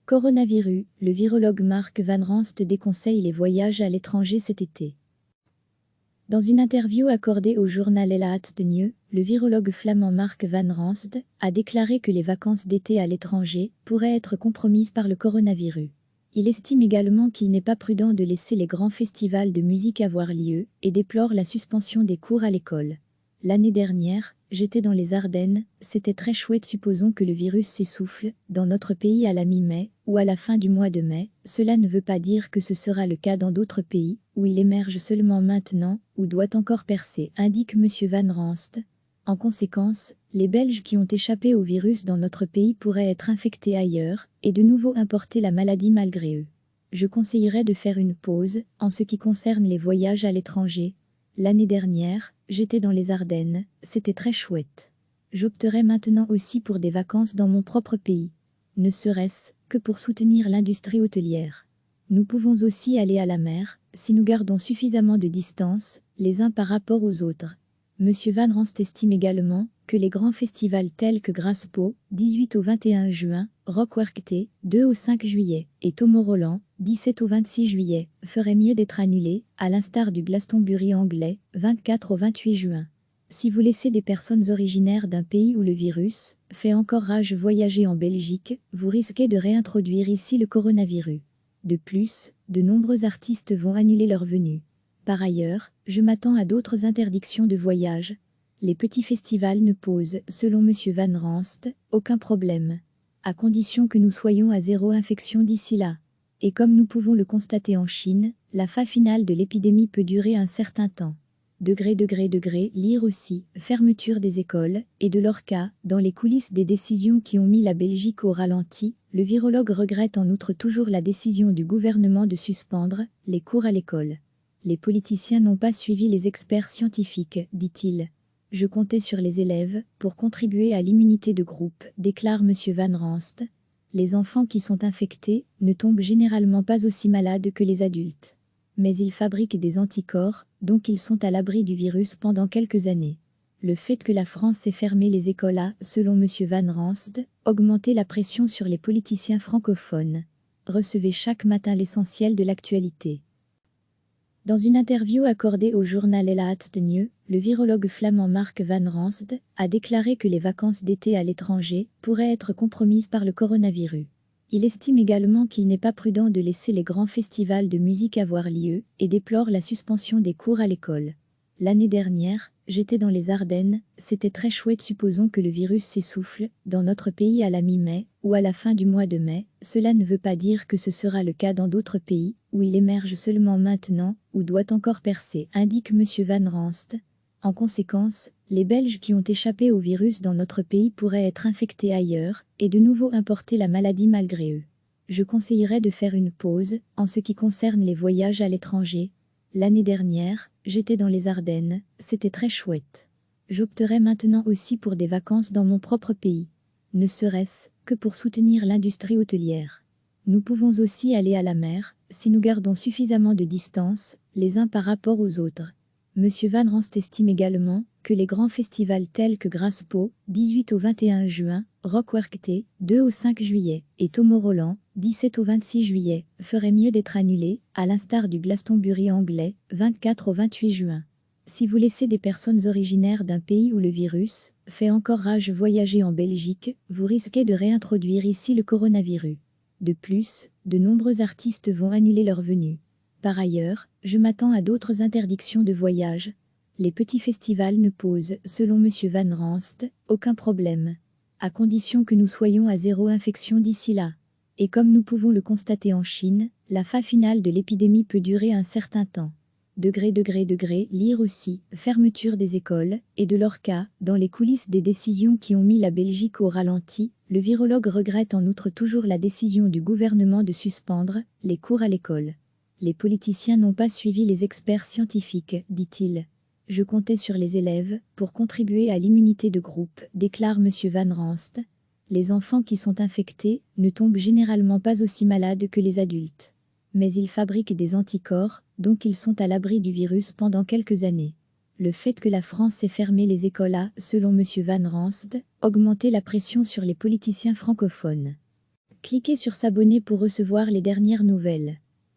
Coronavirus, le virologue Mark Van Ranst déconseille les voyages à l'étranger cet été. Dans une interview accordée au journal El Nieuws, le virologue flamand Mark Van Ranst a déclaré que les vacances d'été à l'étranger pourraient être compromises par le coronavirus. Il estime également qu'il n'est pas prudent de laisser les grands festivals de musique avoir lieu et déplore la suspension des cours à l'école. L'année dernière, j'étais dans les Ardennes, c'était très chouette. Supposons que le virus s'essouffle dans notre pays à la mi-mai ou à la fin du mois de mai, cela ne veut pas dire que ce sera le cas dans d'autres pays, où il émerge seulement maintenant ou doit encore percer, indique M. Van Ranst. En conséquence, les Belges qui ont échappé au virus dans notre pays pourraient être infectés ailleurs et de nouveau importer la maladie malgré eux. Je conseillerais de faire une pause en ce qui concerne les voyages à l'étranger. L'année dernière, j'étais dans les Ardennes, c'était très chouette. J'opterais maintenant aussi pour des vacances dans mon propre pays, ne serait-ce que pour soutenir l'industrie hôtelière. Nous pouvons aussi aller à la mer, si nous gardons suffisamment de distance, les uns par rapport aux autres. M. Van Ranst estime également que les grands festivals tels que Graspo, 18 au 21 juin, Rock Werchter, 2 au 5 juillet, et Tomorrowland, 17 au 26 juillet, feraient mieux d'être annulés, à l'instar du Glastonbury anglais, 24 au 28 juin. Si vous laissez des personnes originaires d'un pays où le virus fait encore rage voyager en Belgique, vous risquez de réintroduire ici le coronavirus. De plus, de nombreux artistes vont annuler leur venue. Par ailleurs, je m'attends à d'autres interdictions de voyage. Les petits festivals ne posent, selon M. Van Ranst, aucun problème, à condition que nous soyons à zéro infection d'ici là. Et comme nous pouvons le constater en Chine, la phase finale de l'épidémie peut durer un certain temps. Lire aussi, fermeture des écoles, et de leur cas, dans les coulisses des décisions qui ont mis la Belgique au ralenti, le virologue regrette en outre toujours la décision du gouvernement de suspendre les cours à l'école. Les politiciens n'ont pas suivi les experts scientifiques, dit-il. Je comptais sur les élèves pour contribuer à l'immunité de groupe, déclare M. Van Ranst. Les enfants qui sont infectés ne tombent généralement pas aussi malades que les adultes. Mais ils fabriquent des anticorps, donc ils sont à l'abri du virus pendant quelques années. Le fait que la France ait fermé les écoles a, selon M. Van Ranst, augmenté la pression sur les politiciens francophones. Recevez chaque matin l'essentiel de l'actualité. Dans une interview accordée au journal El Nieuws, le virologue flamand Mark Van Ranst a déclaré que les vacances d'été à l'étranger pourraient être compromises par le coronavirus. Il estime également qu'il n'est pas prudent de laisser les grands festivals de musique avoir lieu et déplore la suspension des cours à l'école. L'année dernière, j'étais dans les Ardennes, c'était très chouette. Supposons que le virus s'essouffle dans notre pays à la mi-mai ou à la fin du mois de mai, cela ne veut pas dire que ce sera le cas dans d'autres pays, où il émerge seulement maintenant ou doit encore percer, indique M. Van Ranst. En conséquence, les Belges qui ont échappé au virus dans notre pays pourraient être infectés ailleurs et de nouveau importer la maladie malgré eux. Je conseillerais de faire une pause en ce qui concerne les voyages à l'étranger. L'année dernière, j'étais dans les Ardennes, c'était très chouette. J'opterais maintenant aussi pour des vacances dans mon propre pays, ne serait-ce que pour soutenir l'industrie hôtelière. Nous pouvons aussi aller à la mer, si nous gardons suffisamment de distance, les uns par rapport aux autres. M. Van Ranst estime également que les grands festivals tels que Graspo, 18 au 21 juin, Rock Werchter, 2 au 5 juillet, et Tomorrowland, 17 au 26 juillet, feraient mieux d'être annulés, à l'instar du Glastonbury anglais, 24 au 28 juin. Si vous laissez des personnes originaires d'un pays où le virus fait encore rage voyager en Belgique, vous risquez de réintroduire ici le coronavirus. De plus, de nombreux artistes vont annuler leur venue. Par ailleurs, je m'attends à d'autres interdictions de voyage. Les petits festivals ne posent, selon M. Van Ranst, aucun problème, à condition que nous soyons à zéro infection d'ici là. Et comme nous pouvons le constater en Chine, la phase finale de l'épidémie peut durer un certain temps. Lire aussi, fermeture des écoles, et de leur cas, dans les coulisses des décisions qui ont mis la Belgique au ralenti, le virologue regrette en outre toujours la décision du gouvernement de suspendre les cours à l'école. Les politiciens n'ont pas suivi les experts scientifiques, dit-il. Je comptais sur les élèves pour contribuer à l'immunité de groupe, déclare M. Van Ranst. Les enfants qui sont infectés ne tombent généralement pas aussi malades que les adultes. Mais ils fabriquent des anticorps, donc ils sont à l'abri du virus pendant quelques années. Le fait que la France ait fermé les écoles a, selon M. Van Ranst, augmenté la pression sur les politiciens francophones. Cliquez sur s'abonner pour recevoir les dernières nouvelles.